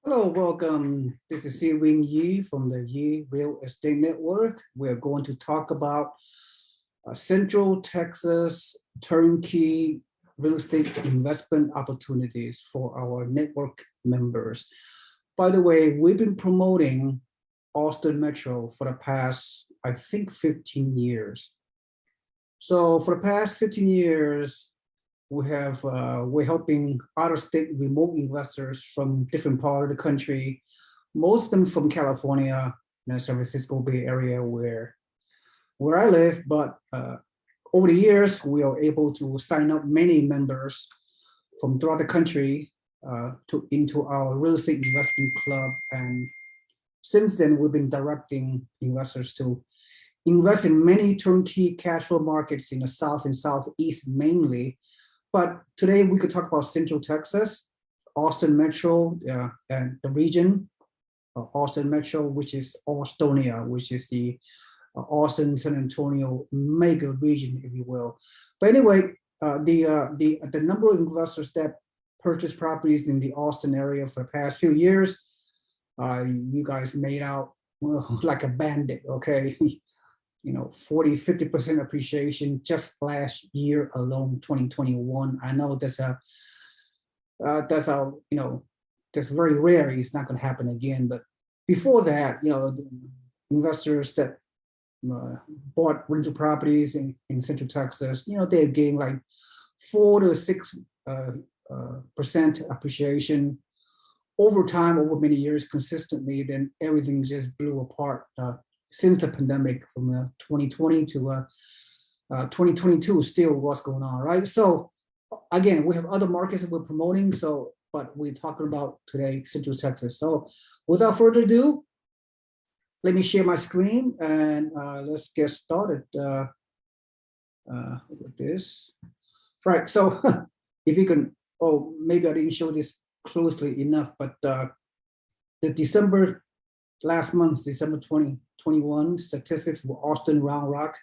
Hello, welcome. This is Seewing Yee from the Yee Real Estate Network. We're going to talk about Central Texas turnkey real estate investment opportunities for our network members. By the way, we've been promoting Austin Metro for the past, I think, 15 years. So for the past 15 years, we're helping out-of-state remote investors from different parts of the country, most of them from California, San Francisco Bay Area, where I live. But over the years, we are able to sign up many members from throughout the country into our real estate investment club. And since then, we've been directing investors to invest in many turnkey cash flow markets in the South and Southeast mainly. But today we could talk about Central Texas, Austin Metro, and the region, Austin Metro, which is Austonia, which is the Austin San Antonio mega region, if you will. But anyway, the number of investors that purchase properties in the Austin area for the past few years, you guys made out like a bandit, okay? 40–50% appreciation just last year alone, 2021. I know that's very rare. It's not going to happen again. But before that, investors that bought rental properties in Central Texas, they're getting like 4–6% appreciation over time, over many years consistently. Then everything just blew apart. Since the pandemic from 2020 to 2022, still what's going on, right? So again, we have other markets that we're promoting, but we're talking about today Central Texas. So without further ado, let me share my screen and let's get started with this. Right, so if you can, maybe I didn't show this closely enough, but the last month, December 2021 statistics for Austin Round Rock,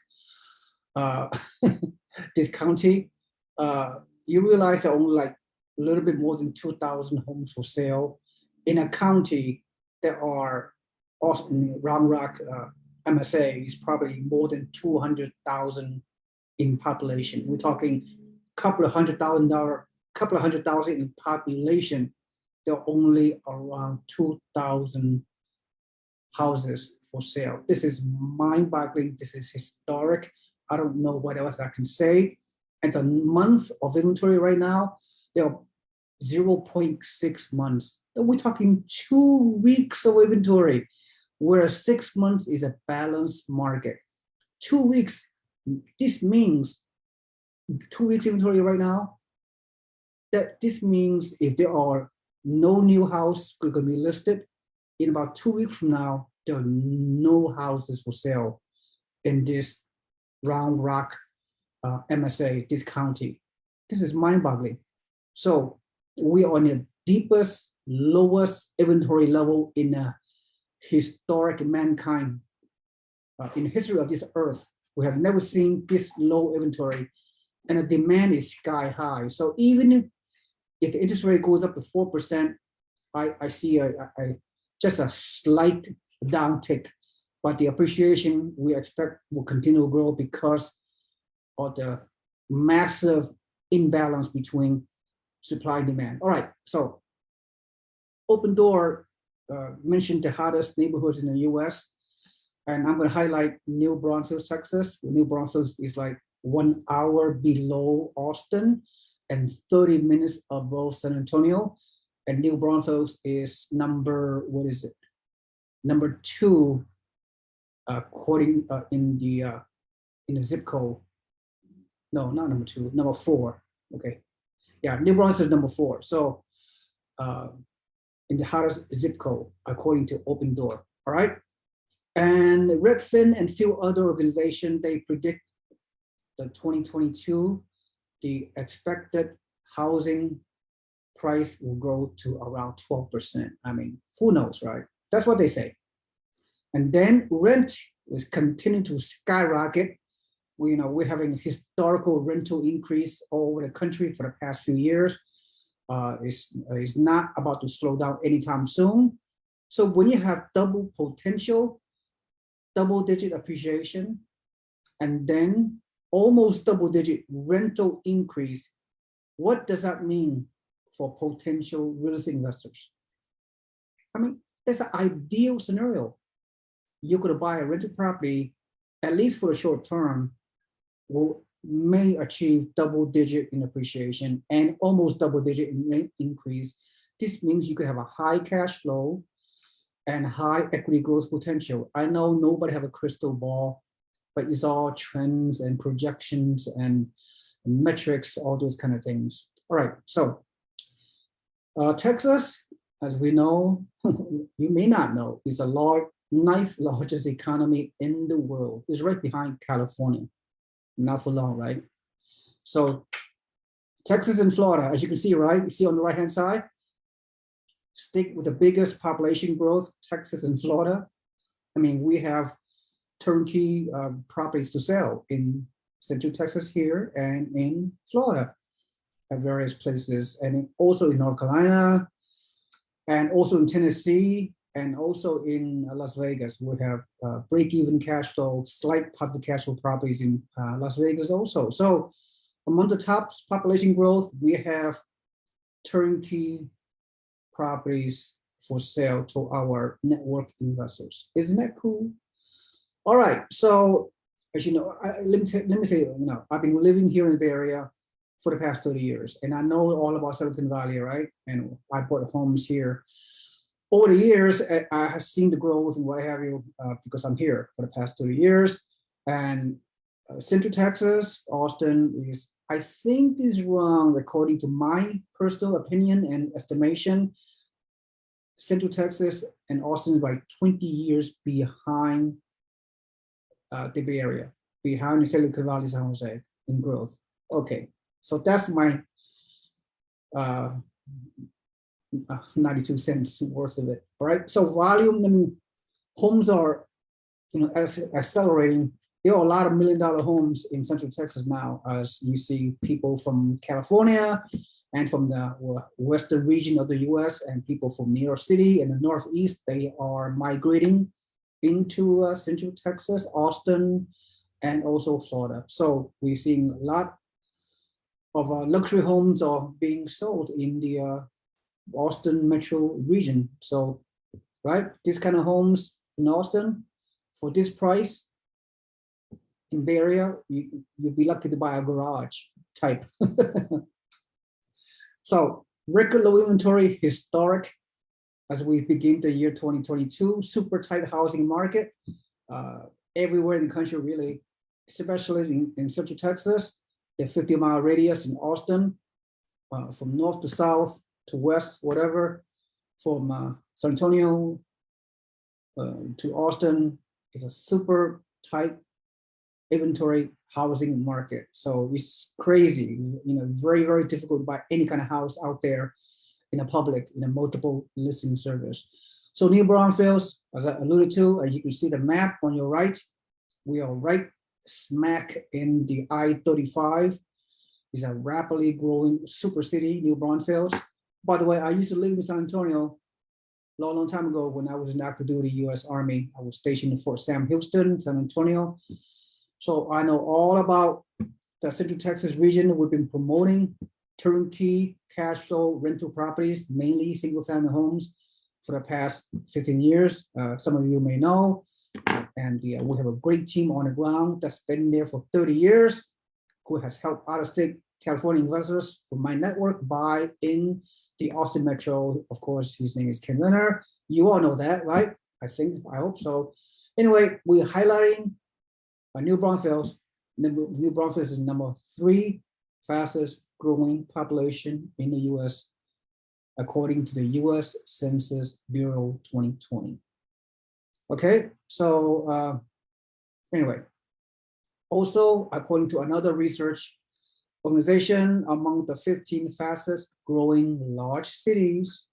this county, you realize there are only like a little bit more than 2,000 homes for sale in a county that are Austin Round Rock MSA is probably more than 200,000 in population. We're talking couple of hundred thousand in population. There are only around 2,000 houses for sale. This is mind-boggling. This is historic. I don't know what else I can say. And the month of inventory right now, there are 0.6 months. We're talking 2 weeks of inventory, whereas 6 months is a balanced market. 2 weeks, this means 2 weeks inventory right now. This means if there are no new house going to be listed, in about 2 weeks from now, there are no houses for sale in this Round Rock MSA, this county. This is mind-boggling. So we are on the deepest, lowest inventory level in a historic mankind, in the history of this earth. We have never seen this low inventory, and the demand is sky high. So even if the interest rate goes up to 4%, I see just a slight downtick, but the appreciation we expect will continue to grow because of the massive imbalance between supply and demand. All right, so Opendoor mentioned the hottest neighborhoods in the US, and I'm going to highlight New Braunfels, Texas. New Braunfels is like 1 hour below Austin and 30 minutes above San Antonio. And New Braunfels is number 2, according in the zip code. No, not number 2, number 4. Okay, yeah, New Braunfels is number 4. So in the hottest zip code according to Opendoor. All right, and Redfin and few other organizations, they predict the 2022 the expected housing price will grow to around 12%. I mean, who knows, right? That's what they say. And then rent is continuing to skyrocket. We're having historical rental increase all over the country for the past few years. is not about to slow down anytime soon. So when you have double potential, double-digit appreciation, and then almost double-digit rental increase, what does that mean for potential real estate investors? I mean, that's an ideal scenario. You could buy a rental property, at least for the short term, may achieve double-digit in appreciation and almost double-digit in rent increase. This means you could have a high cash flow and high equity growth potential. I know nobody have a crystal ball, but it's all trends and projections and metrics, all those kind of things. All right, so Texas, as we know, you may not know, is the ninth largest economy in the world. It's right behind California. Not for long, right? So Texas and Florida, as you can see, right? You see on the right-hand side, stick with the biggest population growth, Texas and Florida. I mean, we have turnkey properties to sell in Central Texas here and in Florida at various places, and also in North Carolina, and also in Tennessee, and also in Las Vegas. We have break-even cash flow, slight positive cash flow properties in Las Vegas also. So among the top population growth, we have turnkey properties for sale to our network investors. Isn't that cool? All right, so as you know, let me say, I've been living here in the Bay Area for the past 30 years, and I know all about Silicon Valley, right? And I bought homes here. Over the years, I have seen the growth and what have you, because I'm here for the past 30 years. And Central Texas, Austin is, I think is wrong, according to my personal opinion and estimation. Central Texas and Austin is like 20 years behind the Bay Area, behind the Silicon Valley, San Jose in growth. Okay, so that's my 92 cents worth of it. All right, so volume, I mean, homes are, accelerating. There are a lot of $1 million homes in Central Texas now, as you see people from California and from the western region of the US and people from New York City and the Northeast, they are migrating into Central Texas, Austin, and also Florida. So we're seeing a lot of luxury homes are being sold in the Austin metro region. So, right, this kind of homes in Austin for this price in Bay Area, you'd be lucky to buy a garage type. So record low inventory, historic as we begin the year 2022, super tight housing market everywhere in the country, really, especially in Central Texas, the 50-mile radius in Austin, from north to south to west, whatever, from San Antonio to Austin is a super tight inventory housing market. So it's crazy, very, very difficult to buy any kind of house out there in a public, in a multiple listing service. So New Braunfels, as I alluded to, as you can see the map on your right, we are right smack in the I-35. It's a rapidly growing super city, New Braunfels. By the way, I used to live in San Antonio a long, long time ago when I was in active duty US Army. I was stationed in Fort Sam Houston, San Antonio. So I know all about the Central Texas region. We've been promoting turnkey cash flow rental properties, mainly single family homes, for the past 15 years. Some of you may know. And we have a great team on the ground that's been there for 30 years, who has helped out-of-state California investors from my network buy in the Austin metro. Of course, his name is Ken Renner. You all know that, right? I hope so. Anyway, we're highlighting New Braunfels. New Braunfels is number 3 fastest growing population in the US, according to the US Census Bureau 2020. Okay, so anyway, also according to another research organization, among the 15 fastest growing large cities,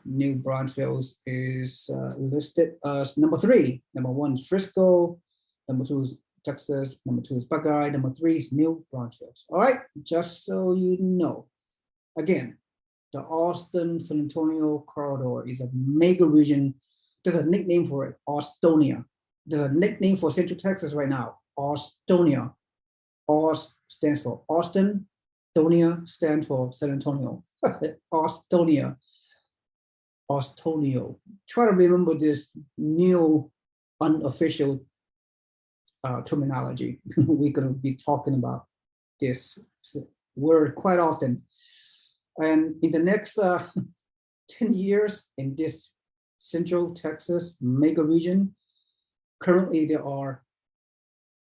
New Braunfels is listed as number 3. Number 1 is Frisco, number 2 is Texas, number 2 is Buckeye, number 3 is New Braunfels. All right, just so you know. Again, the Austin San Antonio corridor is a mega region. There's a nickname for it, Austonia. There's a nickname for Central Texas right now, Austonia. Aus stands for Austin, Tonia stands for San Antonio. Austonia, Austonio. Try to remember this new unofficial terminology. We're going to be talking about this word quite often. And in the next 10 years in this Central Texas mega region, currently there are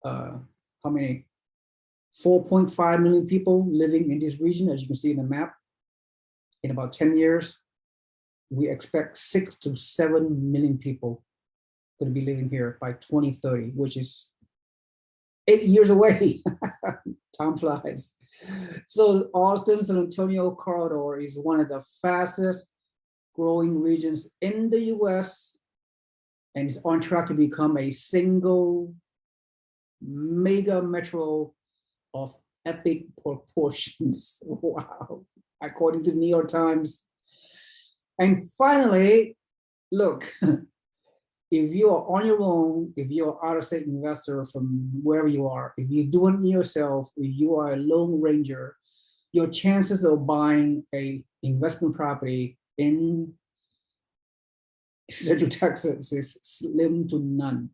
how many? 4.5 million people living in this region, as you can see in the map. In about 10 years, we expect 6 to 7 million people going to be living here by 2030, which is 8 years away. Time flies. So Austin San Antonio corridor is one of the fastest growing regions in the US and is on track to become a single mega metro of epic proportions. Wow, according to the New York Times. And finally, look, if you are on your own, if you're out-of-state investor from wherever you are, if you're doing it yourself, if you are a lone ranger, your chances of buying a investment property in Central Texas is slim to none,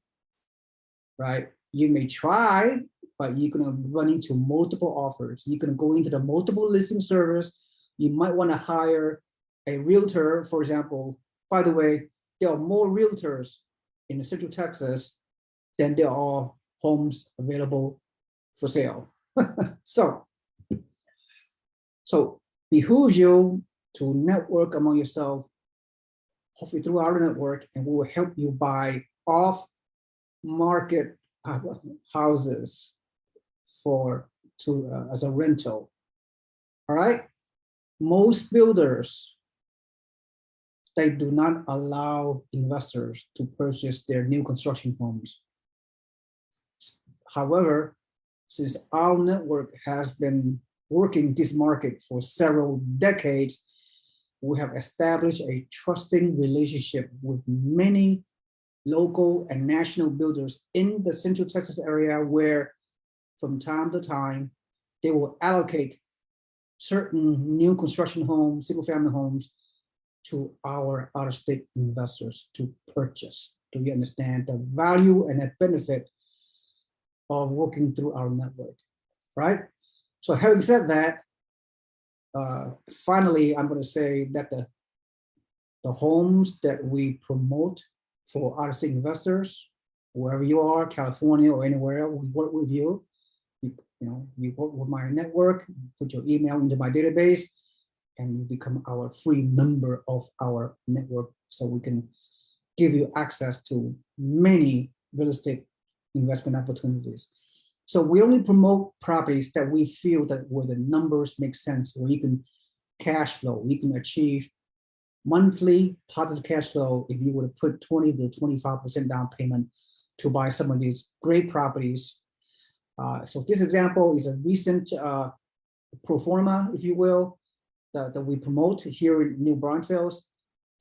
right? You may try, but you're gonna run into multiple offers. You're gonna go into the multiple listing service. You might wanna hire a realtor, for example. By the way, there are more realtors in Central Texas than there are homes available for sale. So behooves you to network among yourself, hopefully through our network, and we will help you buy off-market houses as a rental. All right. Most builders, they do not allow investors to purchase their new construction homes. However, since our network has been working this market for several decades, we have established a trusting relationship with many local and national builders in the Central Texas area, where from time to time, they will allocate certain new construction homes, single family homes, to our out-of-state investors to purchase. Do you understand the value and the benefit of working through our network, right? So having said that, finally, I'm going to say that the homes that we promote for out-of-state investors, wherever you are, California or anywhere else, we work with you. You work with my network, put your email into my database, and you become our free member of our network, so we can give you access to many real estate investment opportunities. So we only promote properties that we feel that where the numbers make sense, where you can cash flow, you can achieve monthly positive cash flow if you would put 20 to 25% down payment to buy some of these great properties. So this example is a recent pro forma, if you will, that we promote here in New Braunfels.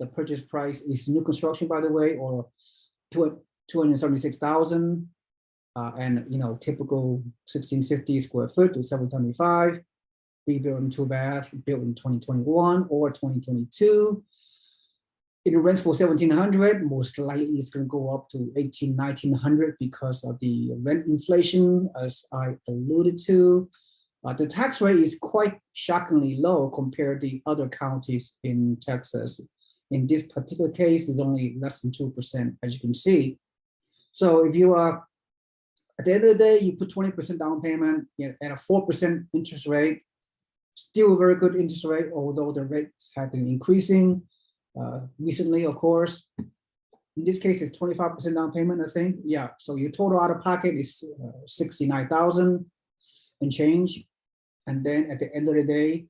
The purchase price is new construction, by the way, or $276,000, and typical 1,650 square foot to 775. 3-bedroom, 2-bath, built in 2021 or 2022. It rents for $1,700. Most likely, it's going to go up to $1,800, $1,900 because of the rent inflation, as I alluded to. The tax rate is quite shockingly low compared to other counties in Texas. In this particular case, it's only less than 2%, as you can see. So if you are, at the end of the day, you put 20% down payment at a 4% interest rate, still a very good interest rate, although the rates have been increasing recently, of course. In this case, it's 25% down payment, I think. Yeah, so your total out of pocket is $69,000 and change. And then at the end of the day,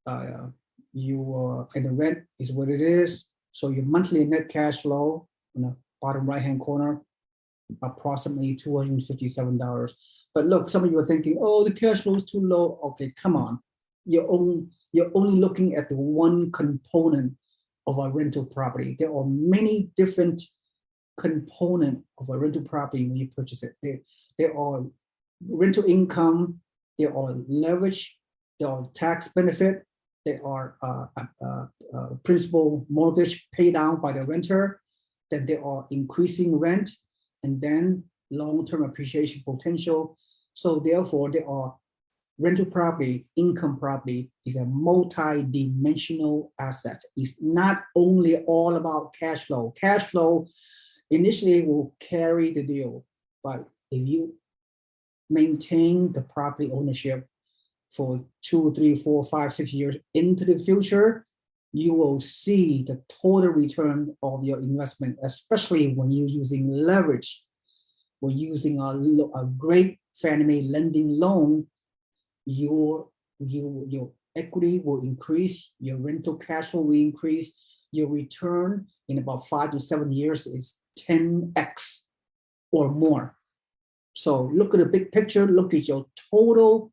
and the rent is what it is. So your monthly net cash flow in the bottom right-hand corner, approximately $257. But look, some of you are thinking, oh, the cash flow is too low. Okay, come on. you're only looking at the one component of a rental property. There are many different components of a rental property when you purchase it. There are rental income, there are leverage, there are tax benefit, there are principal mortgage paid down by the renter, then there are increasing rent, and then long-term appreciation potential. So therefore, there are rental property, income property is a multi-dimensional asset. It's not only all about cash flow. Cash flow initially will carry the deal, but if you maintain the property ownership for 2, 3, 4, 5, 6 years into the future, you will see the total return of your investment, especially when you're using leverage. We're using a great Fannie Mae lending loan. Your equity will increase, your rental cash flow will increase, your return in about 5 to 7 years is 10x or more. So look at the big picture, look at your total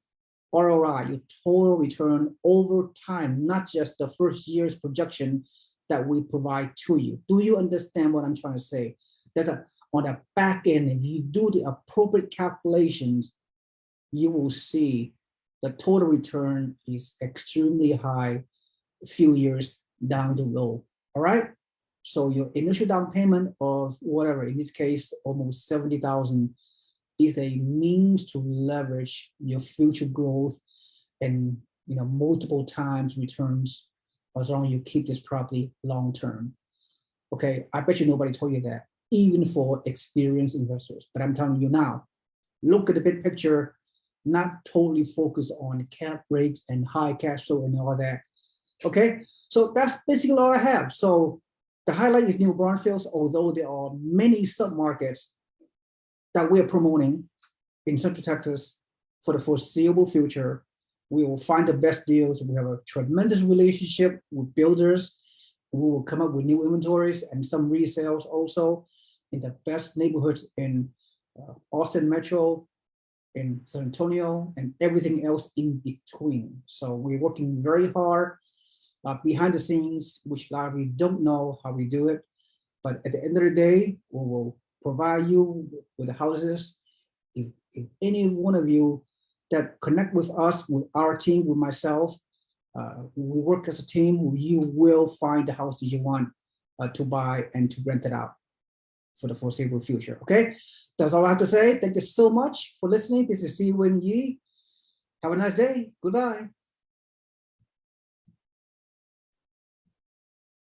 ROI, your total return over time, not just the first year's projection that we provide to you. Do you understand what I'm trying to say? On the back end, if you do the appropriate calculations, you will see the total return is extremely high a few years down the road. All right. So your initial down payment of whatever, in this case, almost 70,000, is a means to leverage your future growth and multiple times returns as long as you keep this property long term. Okay, I bet you nobody told you that, even for experienced investors. But I'm telling you now, look at the big picture, not totally focus on cap rates and high cash flow and all that. Okay, so that's basically all I have. So the highlight is New Braunfels, although there are many submarkets that we're promoting in Central Texas for the foreseeable future. We will find the best deals. We have a tremendous relationship with builders. We will come up with new inventories and some resales also in the best neighborhoods in Austin Metro, in San Antonio, and everything else in between. So we're working very hard behind the scenes, which a lot of you don't know how we do it. But at the end of the day, we will provide you with the houses. If any one of you that connect with us, with our team, with myself, we work as a team, you will find the house that you want to buy and to rent it out for the foreseeable future. Okay, that's all I have to say. Thank you so much for listening. This is Seewing Yee. Have a nice day. Goodbye.